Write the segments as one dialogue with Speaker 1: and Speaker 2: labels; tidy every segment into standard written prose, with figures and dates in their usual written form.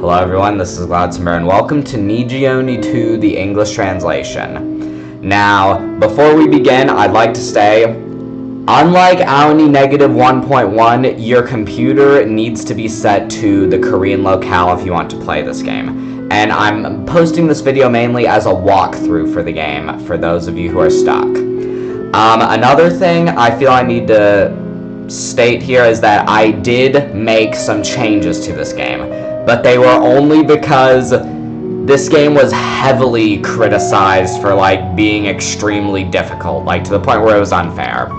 Speaker 1: Hello everyone, this is Gladsimber, and welcome to Niji 2, the English translation. Now, before we begin, I'd like to say, unlike Aoni -1.1, your computer needs to be set to the Korean locale if you want to play this game. And I'm posting this video mainly as a walkthrough for the game, for those of you who are stuck. Another thing I feel I need to state here is that I did make some changes to this game. But they were only because this game was heavily criticized for, being extremely difficult, to the point where it was unfair.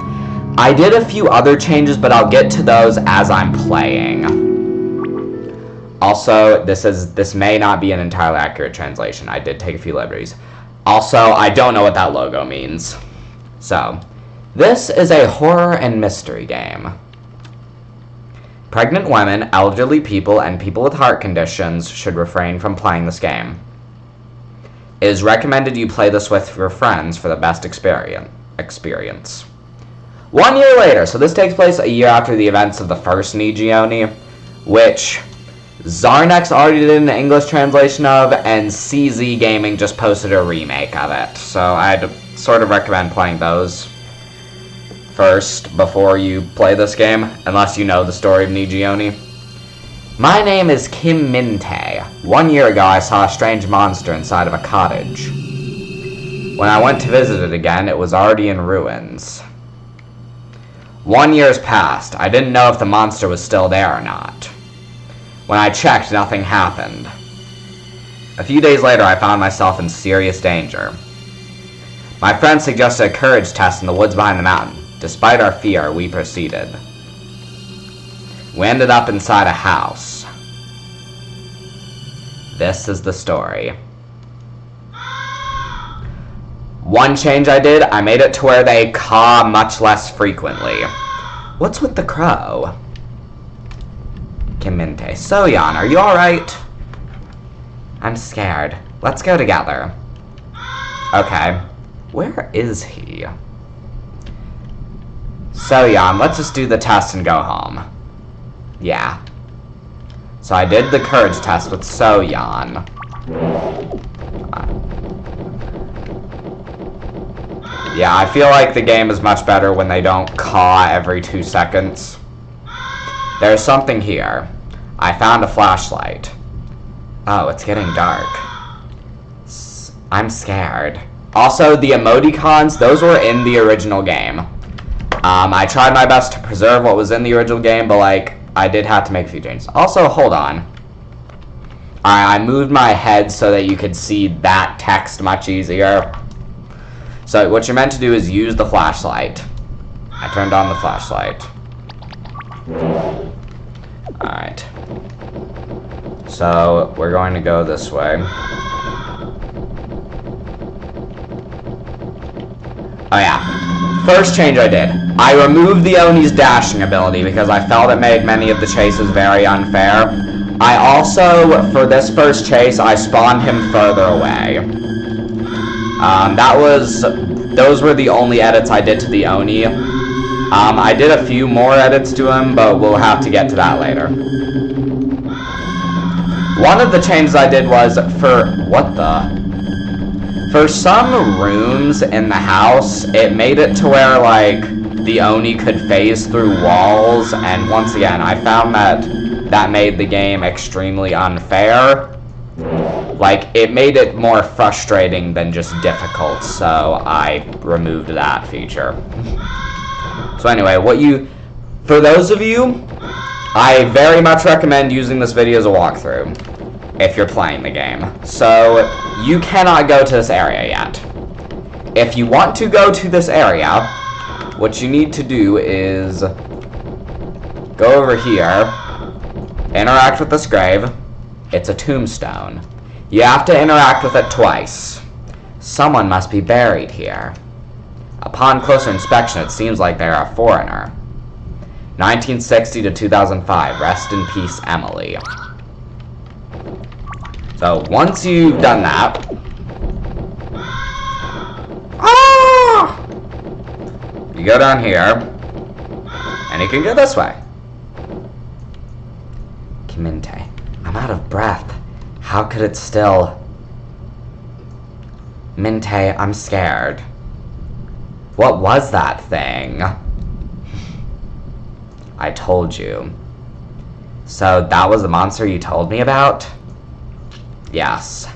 Speaker 1: I did a few other changes, but I'll get to those as I'm playing. Also, this may not be an entirely accurate translation. I did take a few liberties. Also, I don't know what that logo means. So, this is a horror and mystery game. Pregnant women, elderly people, and people with heart conditions should refrain from playing this game. It is recommended you play this with your friends for the best experience. 1 year later, so this takes place a year after the events of the first Niji, which Zarnex already did an English translation of, and CZ Gaming just posted a remake of it. So I'd sort of recommend playing those first before you play this game, unless you know the story of Niji. My name is Kim Min-tae. 1 year ago, I saw a strange monster inside of a cottage. When I went to visit it again, it was already in ruins. 1 year's passed. I didn't know if the monster was still there or not. When I checked, nothing happened. A few days later, I found myself in serious danger. My friend suggested a courage test in the woods behind the mountain. Despite our fear, we proceeded. We ended up inside a house. This is the story. One change I did, I made it to where they caw much less frequently. What's with the crow? Kim Min-tae. So-yeon, are you alright? I'm scared. Let's go together. Okay. Where is he? So-yeon, let's just do the test and go home. Yeah. So I did the courage test with So-yeon. Yeah, I feel like the game is much better when they don't caw every 2 seconds. There's something here. I found a flashlight. Oh, it's getting dark. I'm scared. Also, the emoticons, those were in the original game. I tried my best to preserve what was in the original game, but, I did have to make a few changes. Also, hold on. I moved my head so that you could see that text much easier. So, what you're meant to do is use the flashlight. I turned on the flashlight. Alright. So, we're going to go this way. Oh, yeah. First change I did. I removed the Oni's dashing ability because I felt it made many of the chases very unfair. I also, for this first chase, I spawned him further away. Those were the only edits I did to the Oni. I did a few more edits to him, but we'll have to get to that later. One of the changes I did was for some rooms in the house, it made it to where, the Oni could phase through walls, and once again, I found that made the game extremely unfair. It made it more frustrating than just difficult, so I removed that feature. So anyway, for those of you, I very much recommend using this video as a walkthrough if you're playing the game. So, you cannot go to this area yet. If you want to go to this area, what you need to do is go over here, interact with this grave. It's a tombstone. You have to interact with it twice. Someone must be buried here. Upon closer inspection, it seems like they're a foreigner. 1960 to 2005. Rest in peace, Emily. So, once you've done that... You go down here, and you can go this way. Kim Min-tae, I'm out of breath. How could it still... Minte, I'm scared. What was that thing? I told you. So that was the monster you told me about? Yes.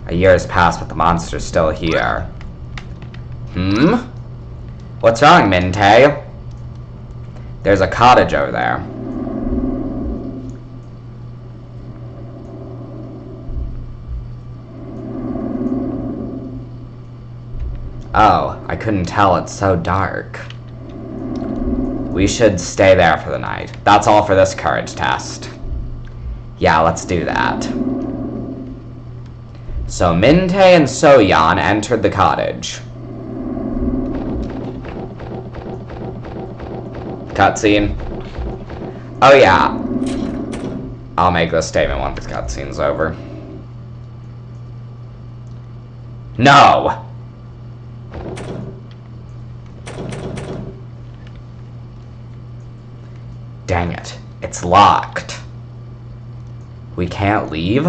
Speaker 1: A year has passed, but the monster's still here. What's wrong, Minte? There's a cottage over there. Oh, I couldn't tell. It's so dark. We should stay there for the night. That's all for this courage test. Yeah, let's do that. So Minte and Soyeon entered the cottage. Cutscene. Oh yeah. I'll make this statement once the cutscene's over. No! Dang it. It's locked. We can't leave?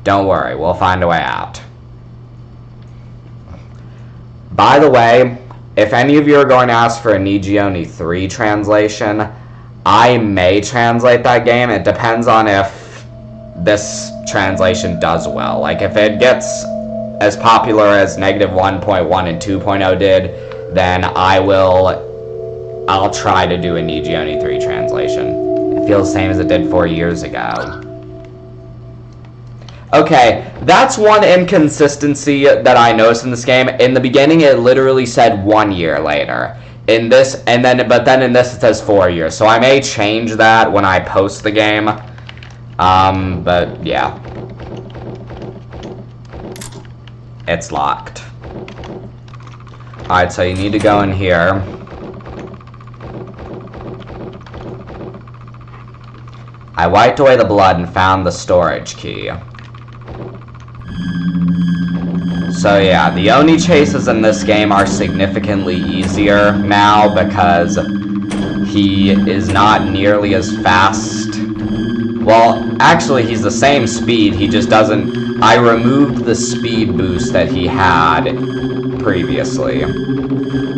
Speaker 1: Don't worry, we'll find a way out. By the way, if any of you are going to ask for a Niji Only 3 translation, I may translate that game. It depends on if this translation does well. Like, if it gets as popular as -1.1 and 2.0 did, then I'll try to do a Niji Only 3 translation. It feels the same as it did 4 years ago. Okay, that's one inconsistency that I noticed in this game. In the beginning, it literally said 1 year later. In this, but then in this it says 4 years. So I may change that when I post the game. But yeah. It's locked. Alright, so you need to go in here. I wiped away the blood and found the storage key. So yeah, the Oni chases in this game are significantly easier now because he is not nearly as fast. Well, actually he's the same speed, he just doesn't... I removed the speed boost that he had previously.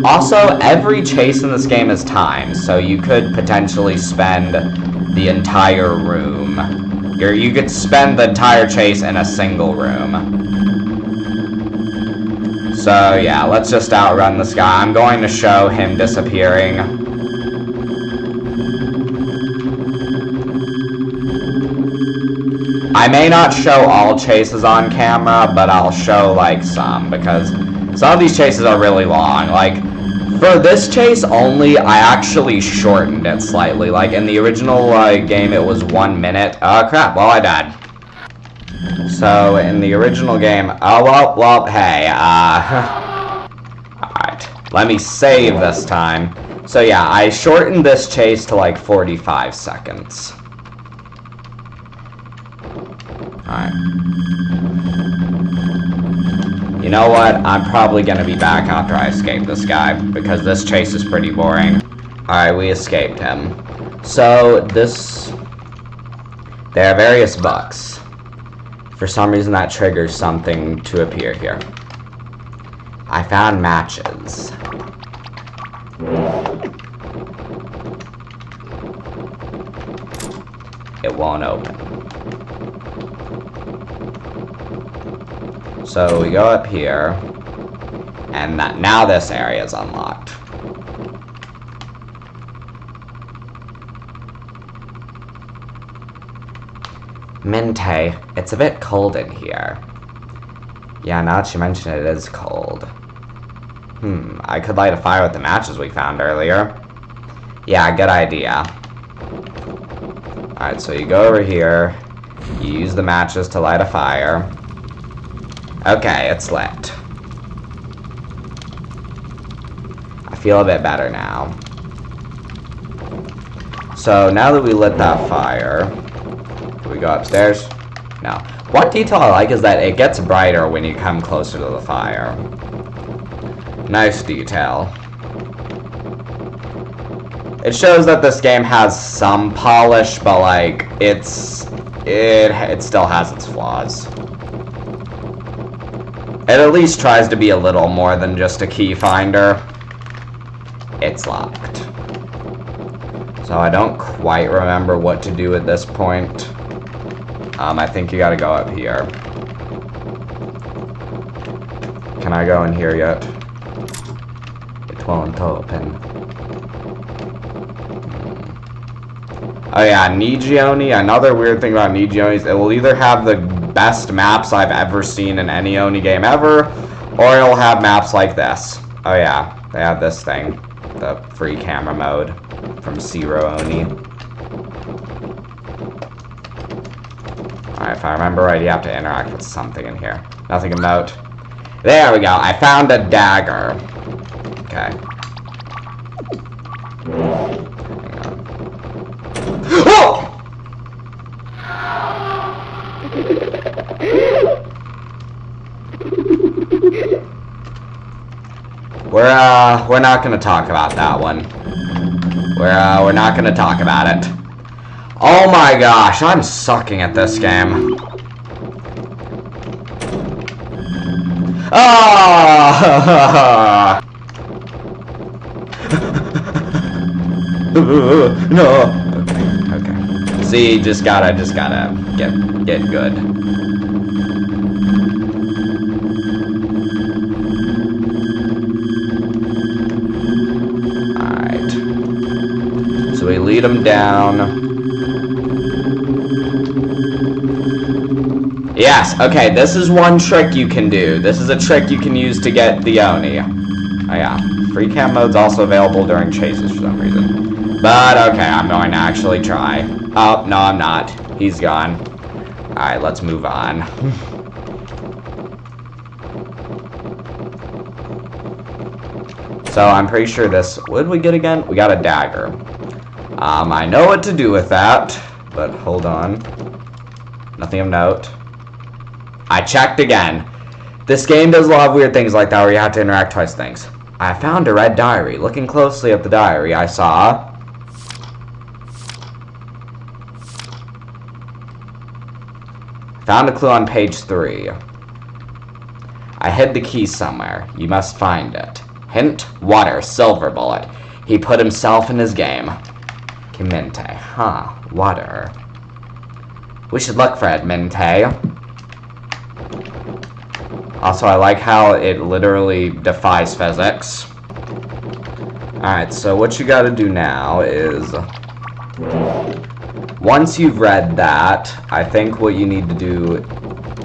Speaker 1: Also, every chase in this game is timed, so you could potentially spend the entire room. You could spend the entire chase in a single room. So yeah, let's just outrun this guy. I'm going to show him disappearing. I may not show all chases on camera, but I'll show like some, because some of these chases are really long. Like, for this chase only, I actually shortened it slightly. Like, in the original game, it was 1 minute. Oh, crap. Well, I died. So, in the original game... Oh, well, hey, Alright. Let me save this time. So, yeah, I shortened this chase to, like, 45 seconds. Alright. You know what? I'm probably gonna be back after I escape this guy, because this chase is pretty boring. Alright, we escaped him. So, there are various books. For some reason that triggers something to appear here. I found matches. It won't open. So we go up here, and now this area is unlocked. Minte, it's a bit cold in here. Yeah, now that you mention it, it is cold. I could light a fire with the matches we found earlier. Yeah, good idea. Alright, so you go over here, you use the matches to light a fire. Okay, it's lit. I feel a bit better now. So, now that we lit that fire... Do we go upstairs? No. One detail I like is that it gets brighter when you come closer to the fire. Nice detail. It shows that this game has some polish, but like it still has its flaws. It at least tries to be a little more than just a key finder. It's locked. So I don't quite remember what to do at this point. I think you gotta go up here. Can I go in here yet? It won't open. Oh yeah, Niji Oni. Another weird thing about Niji Oni is it will either have the best maps I've ever seen in any Oni game ever, or it'll have maps like this. Oh yeah, they have this thing. The free camera mode from Zero Oni. Alright, if I remember right, you have to interact with something in here. Nothing of note. There we go. I found a dagger. Okay. Hang on. Oh! We're not gonna talk about that one. We're not gonna talk about it. Oh my gosh, I'm sucking at this game. Ah! No. Okay. See, just gotta get good. Alright. So we lead him down. Yes, okay, this is one trick you can do. This is a trick you can use to get the Oni. Oh yeah, free cam mode's also available during chases for some reason. But okay, I'm going to actually try. Oh, no I'm not. He's gone. Alright, let's move on. So I'm pretty sure this, what did we get again? We got a dagger. I know what to do with that, but hold on. Nothing of note. I checked again. This game does a lot of weird things like that where you have to interact twice things. I found a red diary. Looking closely at the diary, I saw... Found a clue on page 3. I hid the key somewhere. You must find it. Hint, water, silver bullet. He put himself in his game. Kimente. Huh, water. We should look for it, Mente. Also, I like how it literally defies physics. Alright, so what you gotta do now is... Once you've read that, I think what you need to do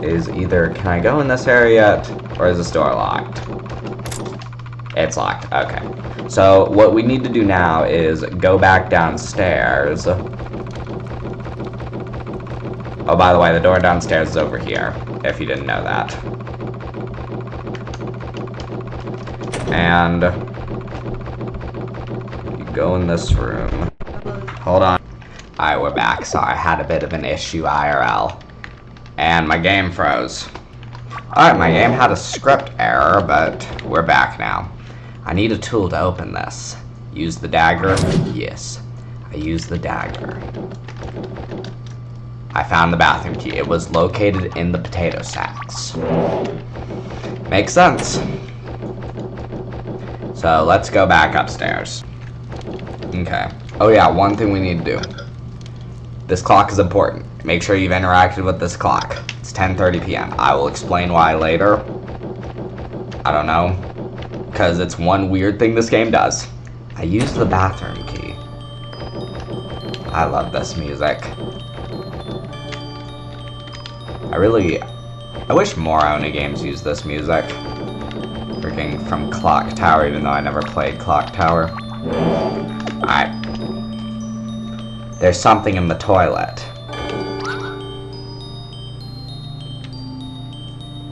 Speaker 1: is either... Can I go in this area yet? Or is this door locked? It's locked, okay. So, what we need to do now is go back downstairs. Oh, by the way, the door downstairs is over here, if you didn't know that. And you go in this room. Hold on. Alright, we're back. Sorry, I had a bit of an issue IRL. And my game froze. Alright, my game had a script error, but we're back now. I need a tool to open this. Use the dagger? Yes, I used the dagger. I found the bathroom key. It was located in the potato sacks. Makes sense. So let's go back upstairs. Okay. Oh yeah, one thing we need to do. This clock is important. Make sure you've interacted with this clock. It's 10:30 p.m. I will explain why later. I don't know. Because it's one weird thing this game does. I used the bathroom key. I love this music. I wish more Oni games use this music. Freaking from Clock Tower, even though I never played Clock Tower. Alright. There's something in the toilet.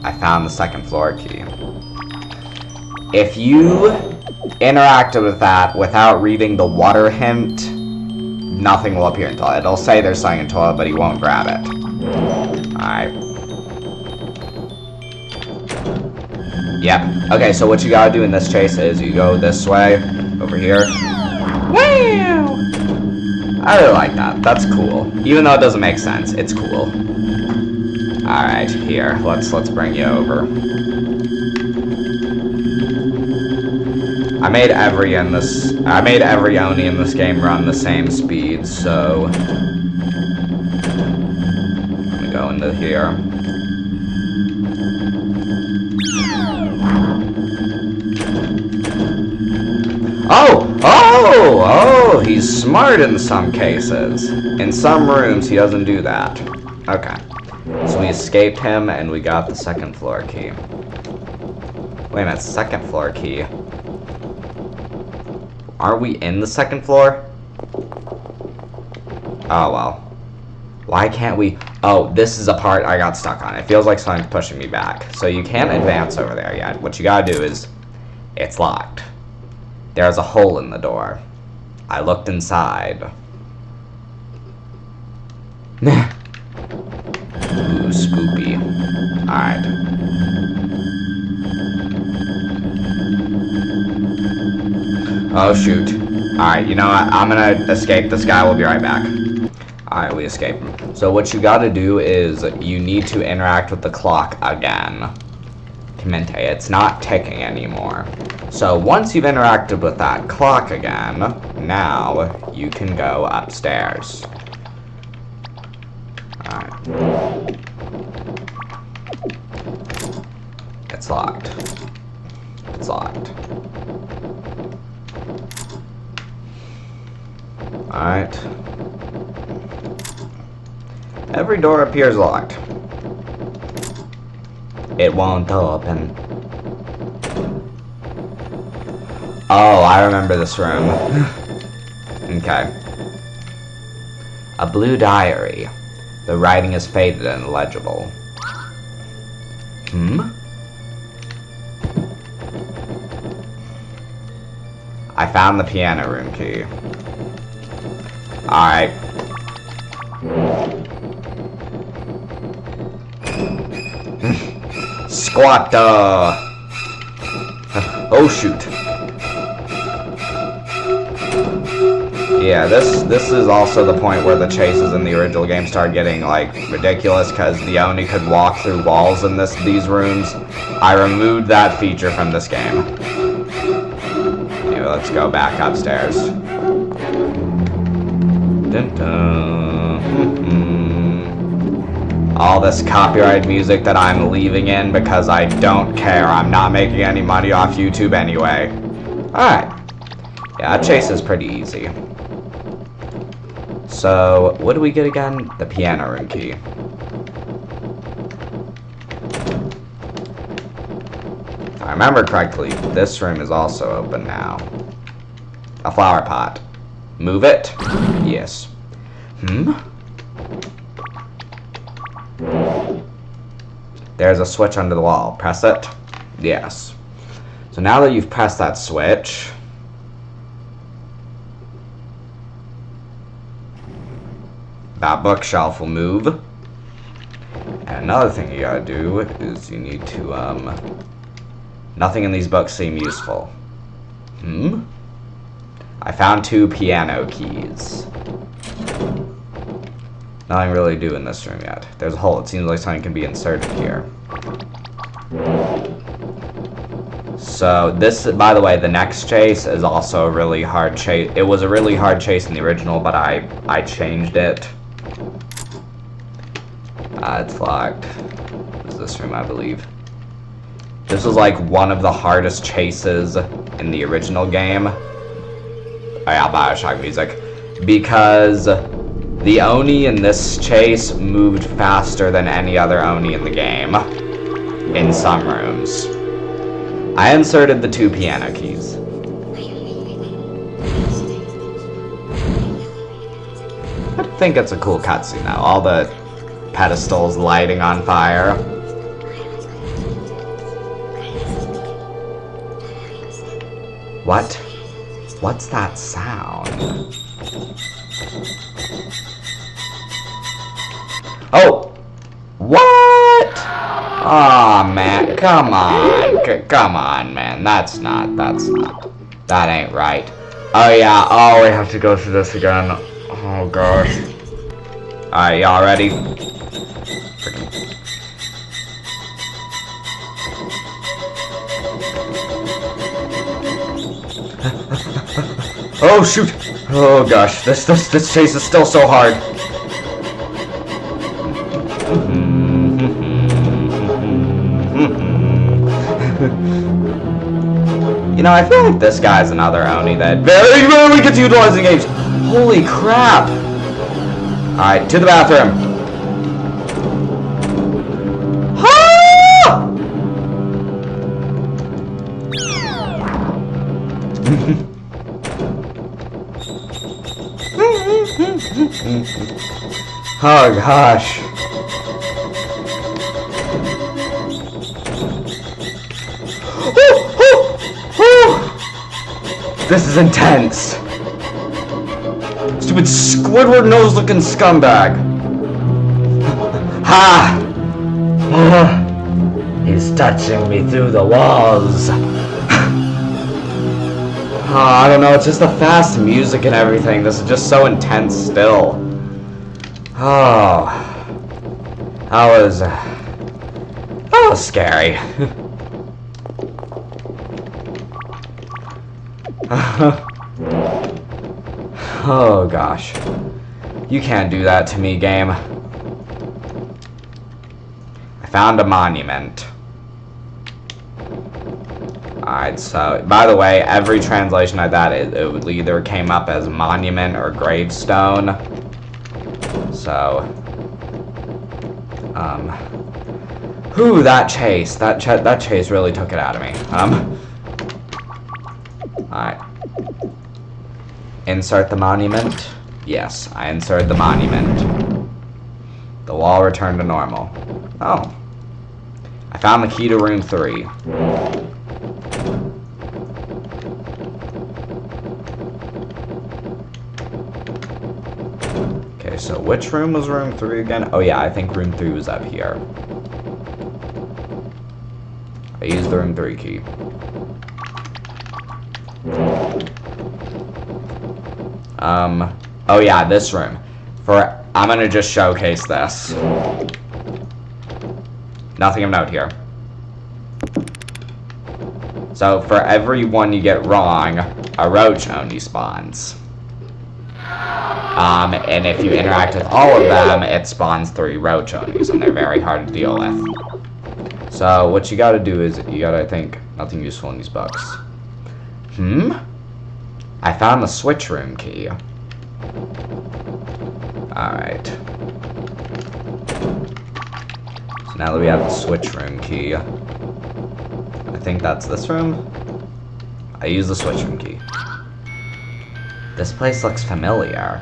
Speaker 1: I found the second floor key. If you interacted with that without reading the water hint, nothing will appear in the toilet. It'll say there's something in the toilet, but he won't grab it. Alright. Yep. Okay, so what you gotta do in this chase is you go this way, over here. Wow! I really like that. That's cool. Even though it doesn't make sense, it's cool. Alright, here. Let's bring you over. I made every Oni in this game run the same speed, so let me go into here. Oh, he's smart in some cases. In some rooms, he doesn't do that. Okay. So we escaped him, and we got the second floor key. Wait a minute, second floor key. Are we in the second floor? Oh, well. Why can't we? Oh, this is a part I got stuck on. It feels like something's pushing me back. So you can't advance over there yet. What you gotta do is, it's locked. There's a hole in the door. I looked inside. Ooh, spoopy. Alright. Oh, shoot. Alright, you know what? I'm gonna escape this guy. We'll be right back. Alright, we escaped him. So what you gotta do is you need to interact with the clock again. Comente, it's not ticking anymore. So once you've interacted with that clock again, now you can go upstairs. Alright. It's locked. It's locked. Alright. Every door appears locked. It won't open. Oh, I remember this room. Okay. A blue diary. The writing is faded and illegible. I found the piano room key. Alright. Squat, oh, shoot. Yeah, this is also the point where the chases in the original game start getting, like, ridiculous, because the Oni could walk through walls in these rooms. I removed that feature from this game. Anyway, let's go back upstairs. Dun dun. All this copyrighted music that I'm leaving in because I don't care. I'm not making any money off YouTube anyway. Alright. Yeah, that chase is pretty easy. So, what do we get again? The piano room key. If I remember correctly, this room is also open now. A flower pot. Move it? Yes. There's a switch under the wall. Press it? Yes. So now that you've pressed that switch, that bookshelf will move. And another thing you gotta do is you need to, nothing in these books seem useful. I found 2 piano keys. Nothing really to do in this room yet. There's a hole. It seems like something can be inserted here. So this, by the way, the next chase is also a really hard chase. It was a really hard chase in the original, but I changed it. It's locked. This is this room, I believe. This was like one of the hardest chases in the original game. Oh yeah, Bioshock music. Because the Oni in this chase moved faster than any other Oni in the game. In some rooms. I inserted the 2 piano keys. I think it's a cool cutscene though. All the pedestals lighting on fire. What? What's that sound? Oh! What? Aw, oh, man, come on. Come on, man. That's not. That ain't right. Oh, yeah. Oh, we have to go through this again. Oh gosh. Alright, y'all ready? Freaking. Oh shoot! Oh gosh, this chase is still so hard. You know, I feel like this guy's another Oni that very rarely gets utilized in games. Holy crap! Alright, to the bathroom. Ah! Oh gosh. This is intense. Stupid Squidward nose looking scumbag. Ha! He's touching me through the walls. I don't know, it's just the fast music and everything. This is just so intense still. Oh. That was scary. Oh gosh. You can't do that to me, game. I found a monument. Alright, so, by the way, every translation of that, it either came up as monument or gravestone. So, whew, that chase. That chase really took it out of me. Alright. Insert the monument. Yes, I inserted the monument. The wall returned to normal. Oh. I found the key to room 3. Okay, so which room was room 3 again? Oh yeah, I think room 3 was up here. I used the room 3 key. Oh yeah, this room. I'm gonna just showcase this. Nothing of note here. So, for every one you get wrong, a roach Oni spawns. And if you interact with all of them, it spawns 3 roach Onis, and they're very hard to deal with. So, what you gotta do is, you gotta think, nothing useful in these books. I found the switch room key. Alright. So now that we have the switch room key, I think that's this room. I use the switch room key. This place looks familiar.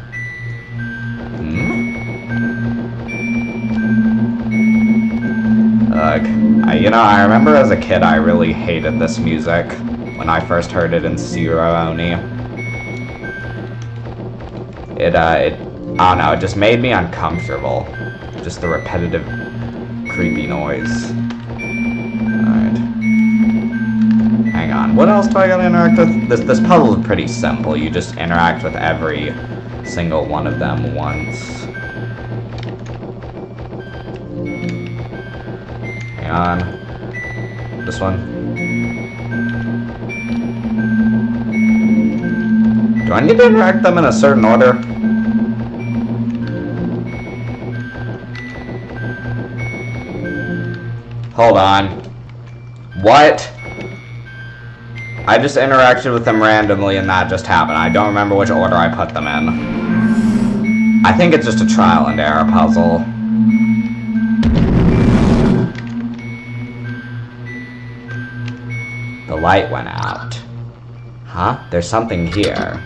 Speaker 1: I remember as a kid I really hated this music when I first heard it in Zero Oni. I don't know, it just made me uncomfortable. Just the repetitive, creepy noise. Alright. Hang on, what else do I gotta interact with? This puzzle is pretty simple. You just interact with every single one of them once. Hang on. This one. Do I need to interact them in a certain order? Hold on. What? I just interacted with them randomly and that just happened. I don't remember which order I put them in. I think it's just a trial and error puzzle. The light went out. Huh? There's something here.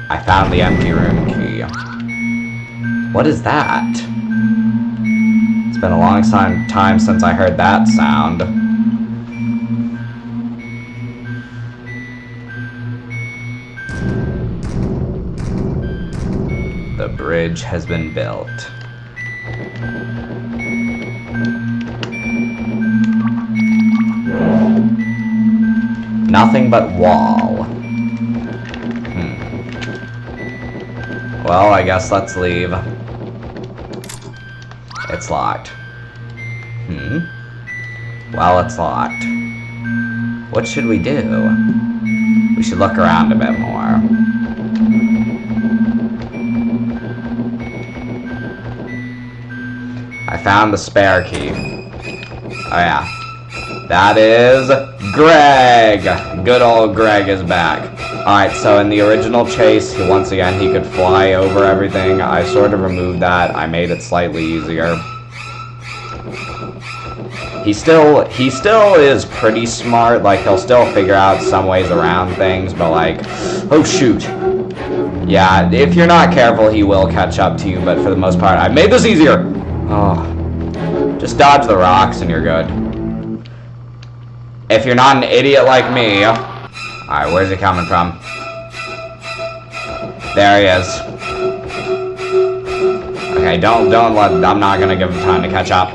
Speaker 1: I found the empty room key. What is that? It's been a long time since I heard that sound. The bridge has been built. Nothing but wall. Well, I guess let's leave. It's locked. Well, it's locked. What should we do? We should look around a bit more. I found the spare key. Oh yeah. That is Greg! Good old Greg is back. Alright, so in the original chase, once again, he could fly over everything. I sort of removed that. I made it slightly easier. He still is pretty smart. Like, he'll still figure out some ways around things, but like, oh shoot. Yeah, if you're not careful, he will catch up to you, but for the most part, I've made this easier. Oh, just dodge the rocks and you're good. If you're not an idiot like me... Alright, where's he coming from? There he is. Okay, don't let... I'm not gonna give him time to catch up.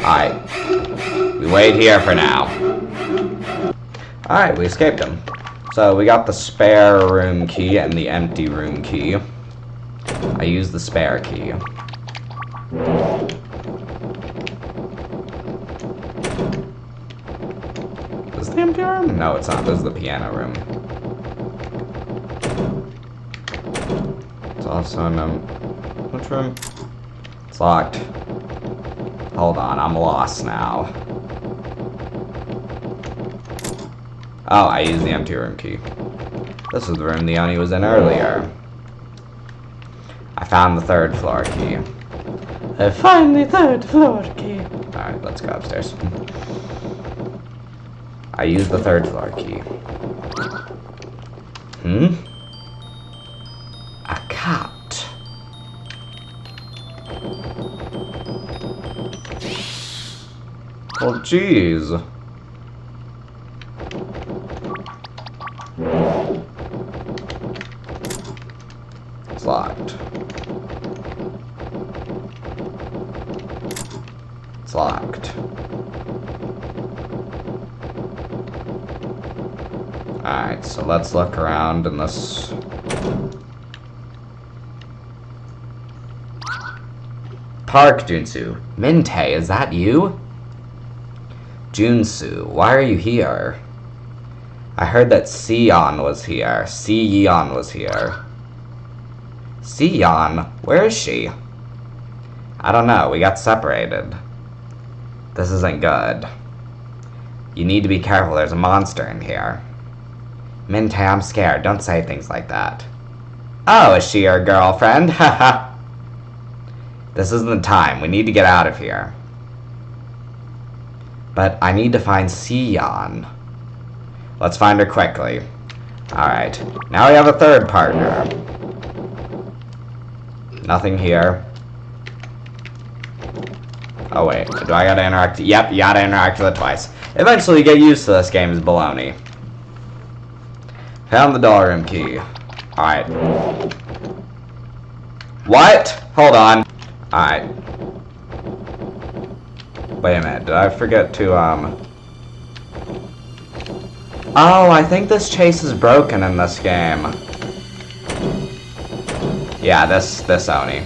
Speaker 1: Alright. We wait here for now. Alright, we escaped him. So, we got the spare room key and the empty room key. I used the spare key. Is this the empty room? No, it's not. This is the piano room. It's also in which room? It's locked. Hold on, I'm lost now. Oh, I used the empty room key. This is the room the Oni was in earlier. I found the third floor key. I found the third floor key. Alright, let's go upstairs. I used the third floor key. A cat. Well, jeez. It's locked. It's locked. Alright, so let's look around in this... Park, Junsu. Minte, is that you? Junsu, why are you here? I heard that Sion was here. Sion was here. Sion? Where is she? I don't know, we got separated. This isn't good. You need to be careful, there's a monster in here. Minte, I'm scared, don't say things like that. Oh, is she your girlfriend? Haha. This isn't the time, we need to get out of here. But I need to find Sion. Let's find her quickly. Alright, now we have a third partner. Nothing here. Oh wait, do I gotta interact? Yep, you gotta interact with it twice. Eventually you get used to this game as baloney. Found the doll room key. Alright. What? Hold on. Alright. Wait a minute, did I forget to, Oh, I think this chase is broken in this game. Yeah, this Oni.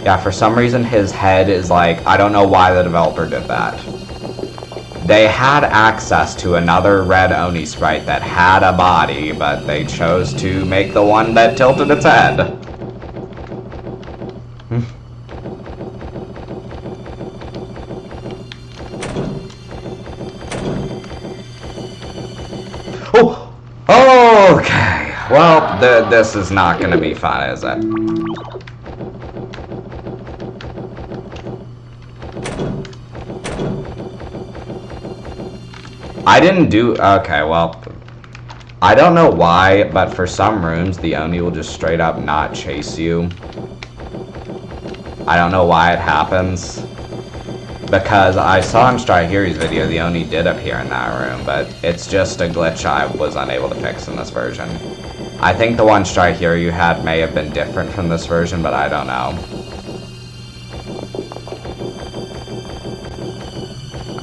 Speaker 1: Yeah, for some reason his head is like, I don't know why the developer did that. They had access to another red Oni sprite that had a body, but they chose to make the one that tilted its head. Oh! Okay. Well, this is not gonna be fun, is it? I didn't do... Okay, well... I don't know why, but for some rooms, the Oni will just straight up not chase you. I don't know why it happens. Because I saw in Strahiri's video, the Oni did appear in that room, but it's just a glitch I was unable to fix in this version. I think the one Strahiri had may have been different from this version, but I don't know.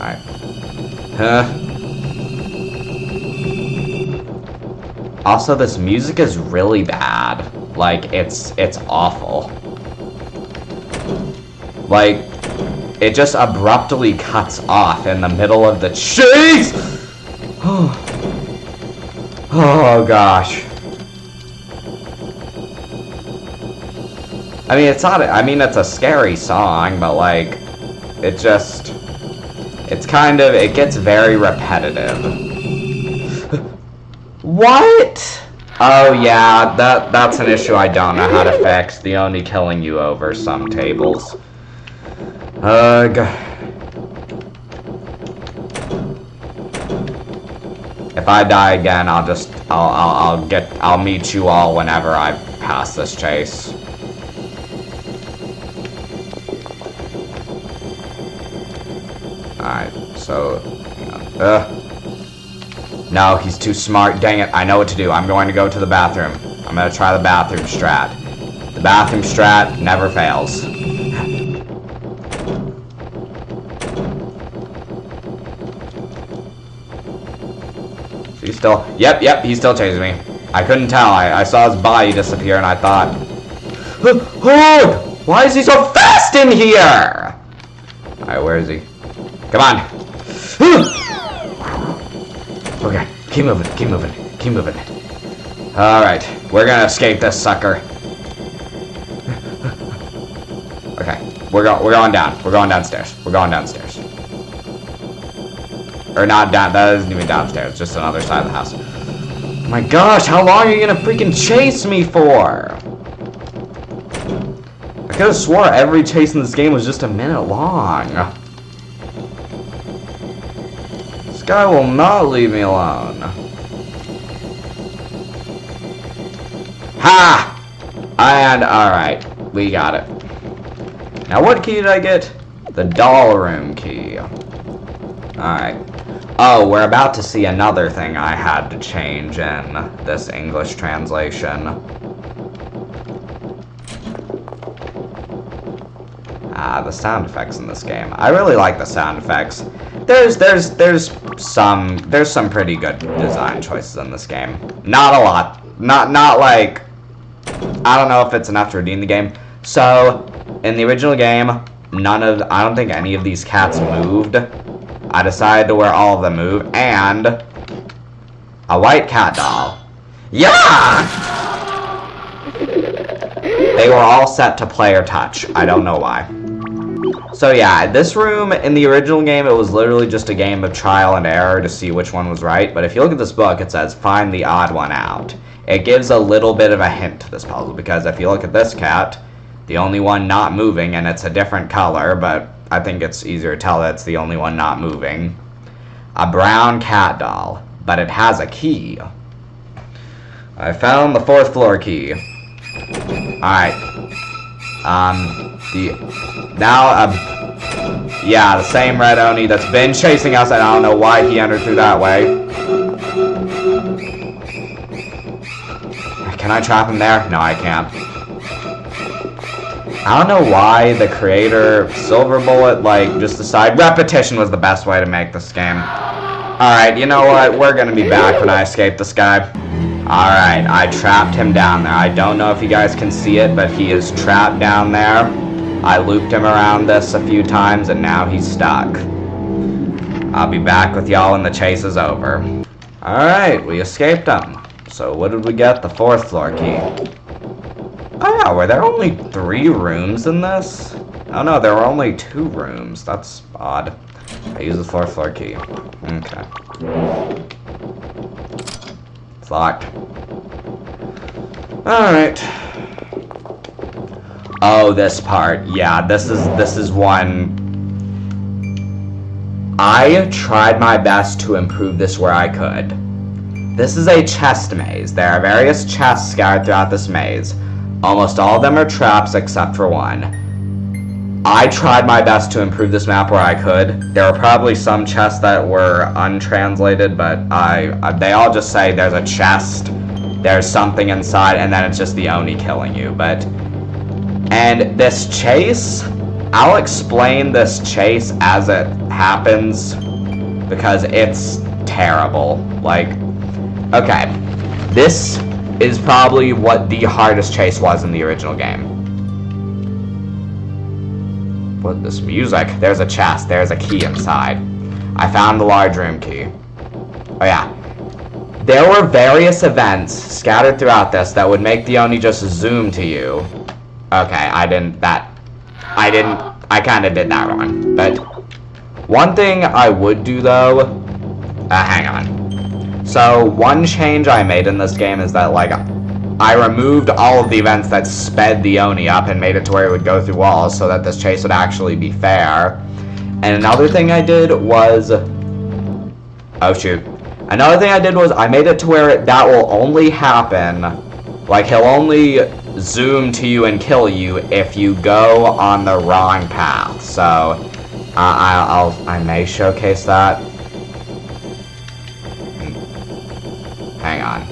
Speaker 1: Alright. Huh? Also, this music is really bad. Like, it's awful. Like, it just abruptly cuts off in the middle of the chase! Oh, gosh. I mean, it's not, I mean, it's a scary song, but, like, it just, it's kind of, it gets very repetitive. What? Oh, yeah, that's an issue I don't know how to fix. The only killing you over some tables. Ugh. If I die again, I'll meet you all whenever I pass this chase. Alright, so, no, he's too smart. Dang it, I know what to do. I'm going to go to the bathroom. I'm going to try the bathroom strat. The bathroom strat never fails. He's still... Yep, he's still chasing me. I couldn't tell. I saw his body disappear and I thought... Oh, why is he so fast in here? Alright, where is he? Come on. Okay, keep moving. Alright, we're gonna escape this sucker. Okay, we're going down. We're going downstairs. Or not down, that isn't even downstairs, just another side of the house. Oh my gosh, how long are you gonna freaking chase me for? I could have swore every chase in this game was just a minute long. This guy will not leave me alone. Ha! And, alright, we got it. Now what key did I get? The doll room key. Alright. Oh, we're about to see another thing I had to change in this English translation. The sound effects in this game. I really like the sound effects. There's some pretty good design choices in this game. Not a lot. Not like, I don't know if it's enough to redeem the game. So, in the original game, I don't think any of these cats moved. I decided to where all of them move, and a white cat doll. Yeah! They were all set to player touch. I don't know why. So yeah, this room, in the original game, it was literally just a game of trial and error to see which one was right, but if you look at this book, it says, find the odd one out. It gives a little bit of a hint to this puzzle, because if you look at this cat, the only one not moving, and it's a different color, but I think it's easier to tell that it's the only one not moving. A brown cat doll, but it has a key. I found the 4th floor key. Alright. Yeah, the same red Oni that's been chasing us, and I don't know why he entered through that way. Can I trap him there? No, I can't. I don't know why the creator, Silver Bullet, like, just decided repetition was the best way to make this game. Alright, you know what? We're gonna be back when I escape this guy. Alright, I trapped him down there. I don't know if you guys can see it, but he is trapped down there. I looped him around this a few times, and now he's stuck. I'll be back with y'all when the chase is over. Alright, we escaped him. So what did we get? The 4th floor key. Oh yeah, were there only 3 rooms in this? Oh no, there were only 2 rooms. That's odd. I use the 4th floor key. Okay. It's locked. Alright. Oh, this part. Yeah, this is one. I tried my best to improve this where I could. This is a chest maze. There are various chests scattered throughout this maze. Almost all of them are traps except for one. I tried my best to improve this map where I could. There were probably some chests that were untranslated, but they all just say there's a chest, there's something inside, and then it's just the Oni killing you. And this chase, I'll explain this chase as it happens because it's terrible. Like, okay, this is probably what the hardest chase was in the original game. What, this music? There's a chest, there's a key inside. I found the large room key. Oh yeah. There were various events scattered throughout this that would make the Oni just zoom to you. Okay, I kinda did that wrong. But one thing I would do though, hang on. So one change I made in this game is that like, I removed all of the events that sped the Oni up and made it to where it would go through walls so that this chase would actually be fair. And another thing I did was, oh shoot. Another thing I did was I made it to where that will only happen, like he'll only zoom to you and kill you if you go on the wrong path. So I may showcase that. Hang on.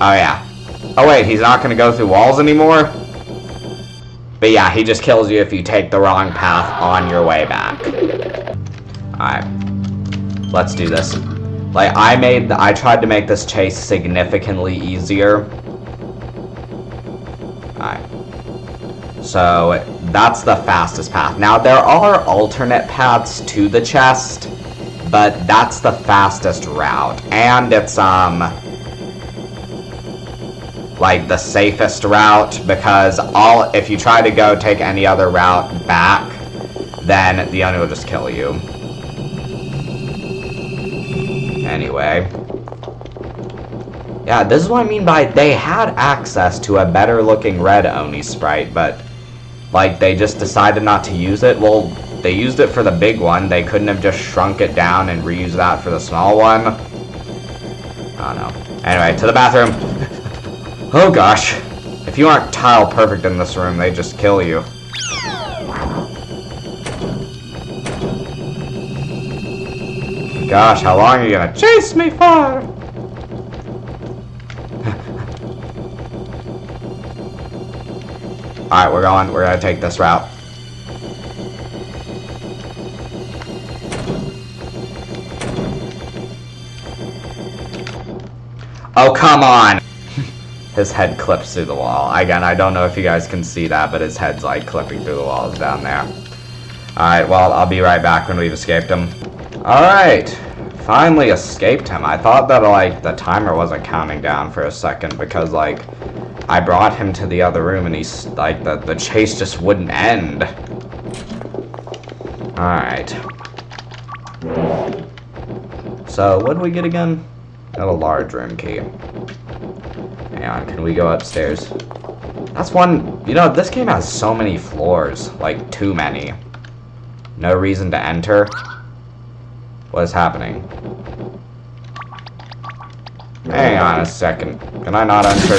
Speaker 1: Oh yeah. Oh wait, he's not gonna go through walls anymore? But yeah, he just kills you if you take the wrong path on your way back. Alright. Let's do this. Like, I tried to make this chase significantly easier. Alright. So, that's the fastest path. Now, there are alternate paths to the chest, but that's the fastest route. And it's, like, the safest route, because if you try to take any other route back, then the Oni will just kill you. Anyway. Yeah, this is what I mean by they had access to a better looking red Oni sprite, but like they just decided not to use it. Well, they used it for the big one. They couldn't have just shrunk it down and reused that for the small one. I don't know. Anyway, to the bathroom. Oh gosh. If you aren't tile perfect in this room, they just kill you. Gosh, how long are you gonna chase me for? Alright, we're gonna take this route. Oh, come on! His head clips through the wall. Again, I don't know if you guys can see that, but his head's like clipping through the walls down there. Alright, well, I'll be right back when we've escaped him. Alright, finally escaped him. I thought that, like, the timer wasn't counting down for a second because, like, I brought him to the other room and he's, like, the chase just wouldn't end. Alright. So, what did we get again? Got a large room key. Hang on, can we go upstairs? That's one, you know, this game has so many floors, like, too many. No reason to enter. What is happening? Hang on a second. Can I not enter?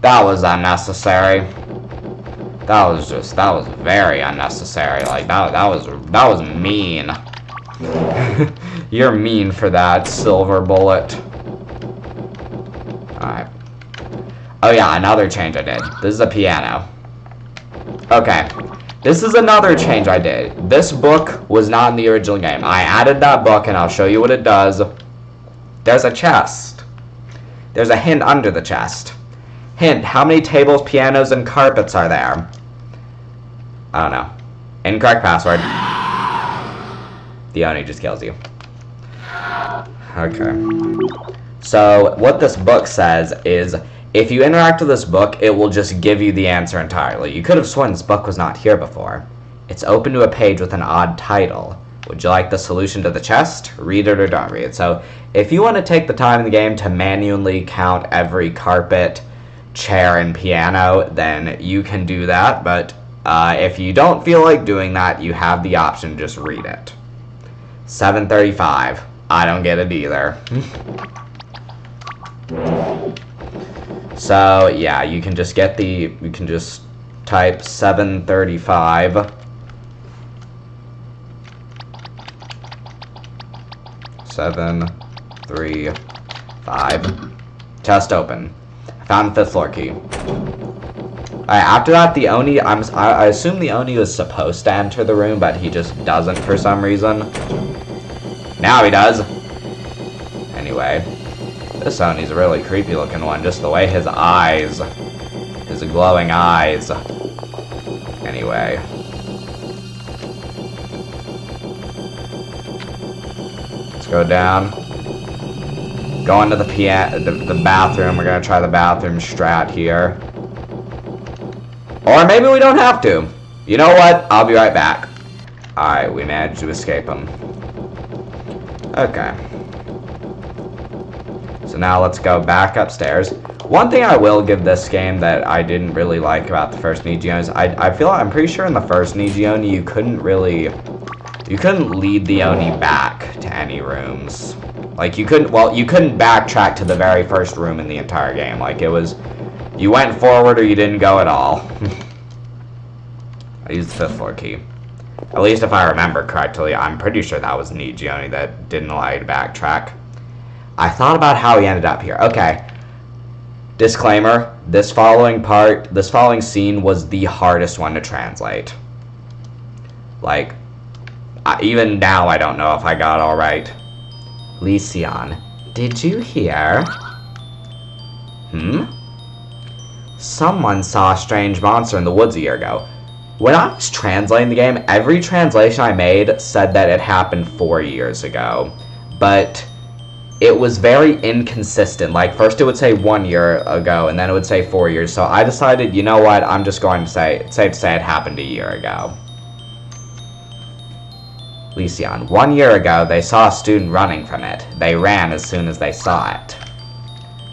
Speaker 1: That was unnecessary. That was very unnecessary. Like, that was mean. You're mean for that, Silver Bullet. Alright. Oh yeah, another change I did. This is a piano. Okay. This is another change I did. This book was not in the original game. I added that book and I'll show you what it does. There's a chest. There's a hint under the chest. Hint, how many tables, pianos, and carpets are there? I don't know. Incorrect password. The Oni just kills you. Okay. So, what this book says is, if you interact with this book, it will just give you the answer entirely. You could have sworn this book was not here before. It's open to a page with an odd title. Would you like the solution to the chest? Read it or don't read it. So, if you want to take the time in the game to manually count every carpet, chair, and piano, then you can do that. But if you don't feel like doing that, you have the option to just read it. 735. I don't get it either. So, yeah, you can just type 735. 735. 3, 5. Chest open. I found the 5th floor key. Alright, after that, the Oni, I assume the Oni was supposed to enter the room, but he just doesn't for some reason. Now he does. Anyway, this Oni's a really creepy looking one, just the way his eyes, his glowing eyes. Anyway. Let's go down. Go into the bathroom. We're gonna try the bathroom strat here. Or maybe we don't have to. You know what? I'll be right back. Alright, we managed to escape him. Okay. So now let's go back upstairs. One thing I will give this game that I didn't really like about the first Niji is I'm pretty sure in the first Niji Oni you couldn't lead the Oni back to any rooms. Like you couldn't backtrack to the very first room in the entire game. Like it was, you went forward or you didn't go at all. I used the 5th floor key. At least if I remember correctly, I'm pretty sure that was Niji Oni that didn't allow you to backtrack. I thought about how he ended up here. Okay. Disclaimer, this following scene was the hardest one to translate. Like, even now I don't know if I got it all right. Lycian, did you hear? Someone saw a strange monster in the woods a year ago. When I was translating the game, every translation I made said that it happened 4 years ago. But it was very inconsistent. Like, first it would say 1 year ago, and then it would say 4 years. So I decided, you know what, I'm just going to say it happened a year ago. Lycian, 1 year ago, they saw a student running from it. They ran as soon as they saw it.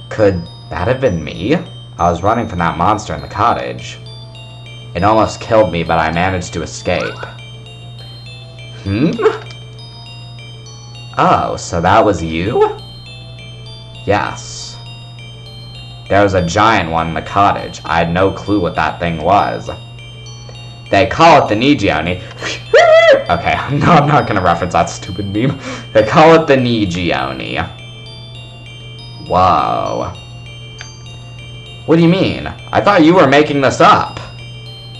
Speaker 1: Could that have been me? I was running from that monster in the cottage. It almost killed me, but I managed to escape. Oh, so that was you? Yes. There was a giant one in the cottage. I had no clue what that thing was. They call it the Niji Oni. Okay, no, I'm not gonna reference that stupid meme. They call it the Niji Oni. Whoa. What do you mean? I thought you were making this up.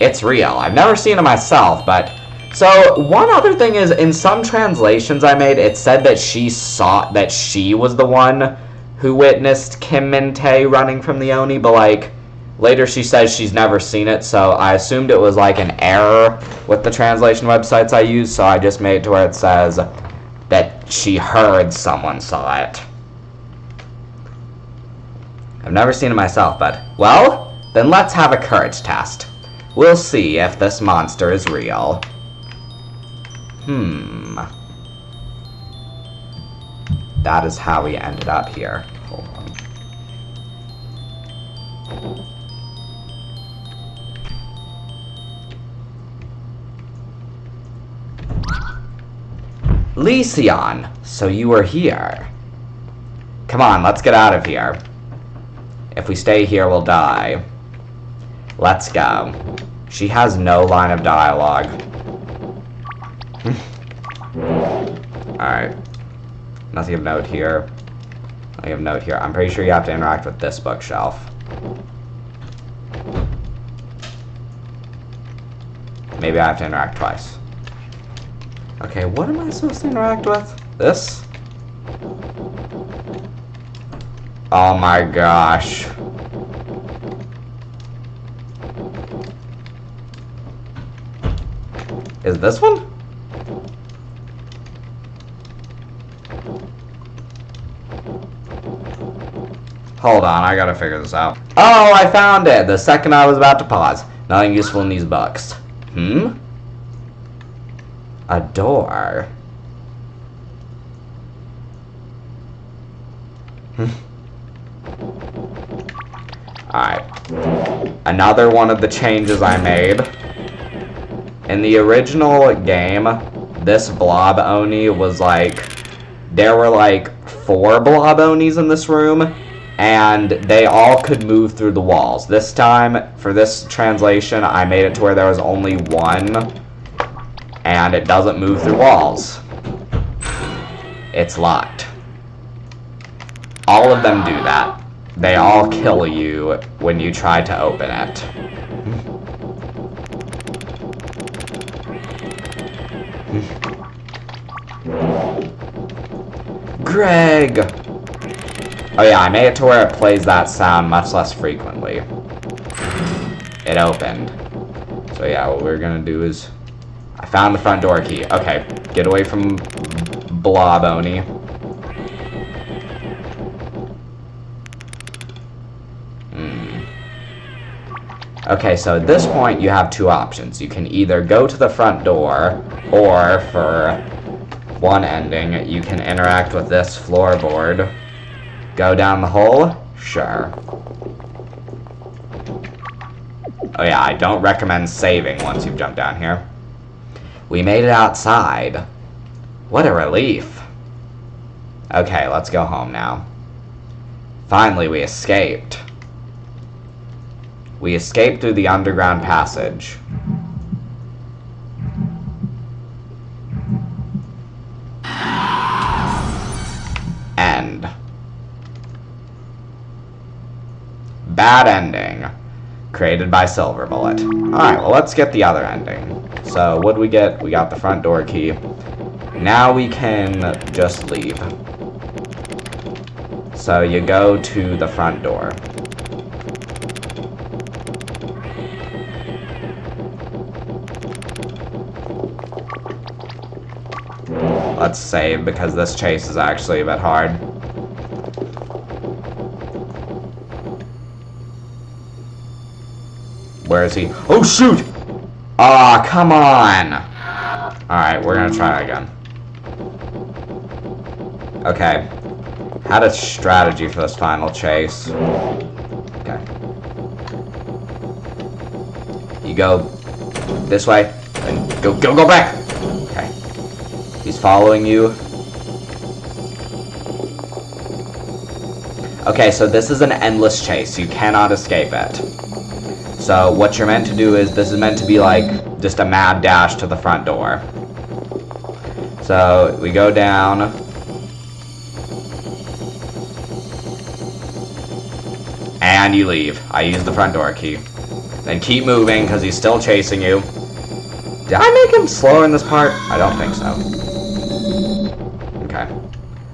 Speaker 1: It's real. I've never seen it myself, but... So, one other thing is, in some translations I made, it said that she was the one who witnessed Kim Min-tae running from the Oni, but, like, later she says she's never seen it, so I assumed it was, like, an error with the translation websites I used, so I just made it to where it says that she heard someone saw it. I've never seen it myself, but, well, then let's have a courage test. We'll see if this monster is real. That is how we ended up here. Hold on. Lycian, so you were here. Come on, let's get out of here. If we stay here, we'll die. Let's go. She has no line of dialogue. Alright. Nothing of note here. Nothing of note here. I'm pretty sure you have to interact with this bookshelf. Maybe I have to interact twice. Okay, what am I supposed to interact with? This? Oh my gosh. Is this one? Hold on, I gotta figure this out. Oh, I found it! The second I was about to pause. Nothing useful in these books. A door. Alright. Another one of the changes I made. In the original game, this blob Oni was like... There were like 4 blob Onis in this room, and they all could move through the walls. This time, for this translation, I made it to where there was only one, and it doesn't move through walls. It's locked. All of them do that. They all kill you when you try to open it. Greg! Oh yeah, I made it to where it plays that sound much less frequently. It opened. So yeah, what we're gonna do is... I found the front door key. Okay, get away from Blob Oni. Okay, so at this point you have two options. You can either go to the front door, or for one ending, you can interact with this floorboard. Go down the hole? Sure. Oh yeah, I don't recommend saving once you've jumped down here. We made it outside. What a relief. Okay, let's go home now. Finally, we escaped. We escaped through the underground passage. End. Bad ending. Created by Silver Bullet. Alright, well let's get the other ending. So, what do we get? We got the front door key. Now we can just leave. So you go to the front door. Let's save, because this chase is actually a bit hard. Where is he? Oh, shoot! Aw, come on! Alright, we're gonna try again. Okay. Had a strategy for this final chase. Okay. You go this way, and go back! Okay. He's following you. Okay, so this is an endless chase. You cannot escape it. So what you're meant to do is, this is meant to be like just a mad dash to the front door. So we go down. And you leave. I use the front door key. Then keep moving, because he's still chasing you. Did I make him slower in this part? I don't think so. Okay.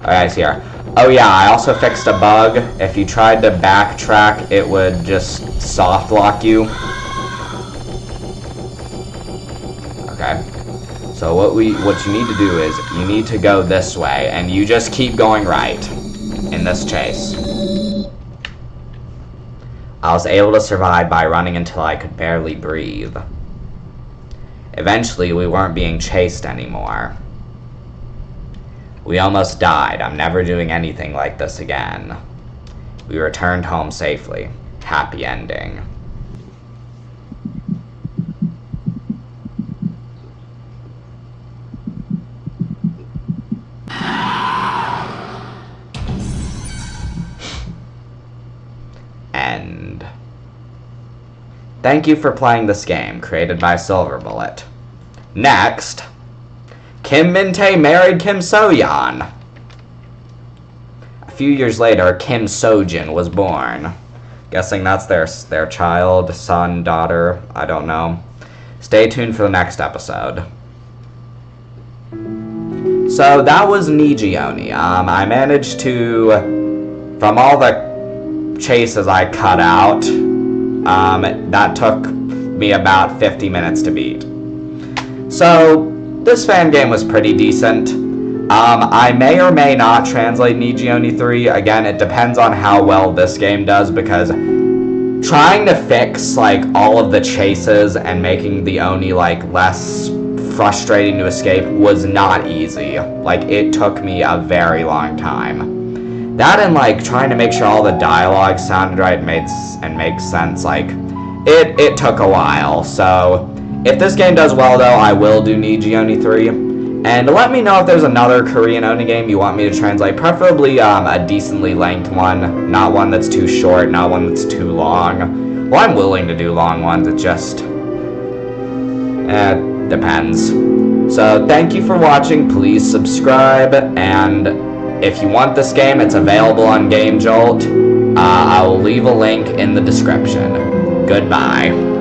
Speaker 1: Alright, here. Oh yeah, I also fixed a bug. If you tried to backtrack, it would just soft lock you. Okay. So what you need to do is, you need to go this way, and you just keep going right in this chase. I was able to survive by running until I could barely breathe. Eventually, we weren't being chased anymore. We almost died. I'm never doing anything like this again. We returned home safely. Happy ending. End. Thank you for playing this game, created by Silver Bullet. Next, Kim Min-tae married Kim So-yeon. A few years later, Kim So-jin was born. Guessing that's their child, son, daughter, I don't know. Stay tuned for the next episode. So that was Niji Oni. I managed to, from all the chases I cut out, that took me about 50 minutes to beat. So, this fan game was pretty decent. I may or may not translate Niji Oni 3. Again, it depends on how well this game does, because trying to fix, like, all of the chases and making the Oni, like, less frustrating to escape was not easy. Like, it took me a very long time. That and, like, trying to make sure all the dialogue sounded right and makes sense, like, it took a while. So, if this game does well, though, I will do Niji Oni 3. And let me know if there's another Korean Oni game you want me to translate, preferably a decently length one, not one that's too short, not one that's too long. Well, I'm willing to do long ones, it just depends. So, thank you for watching, please subscribe, and If you want this game, it's available on GameJolt. I will leave a link in the description. Goodbye.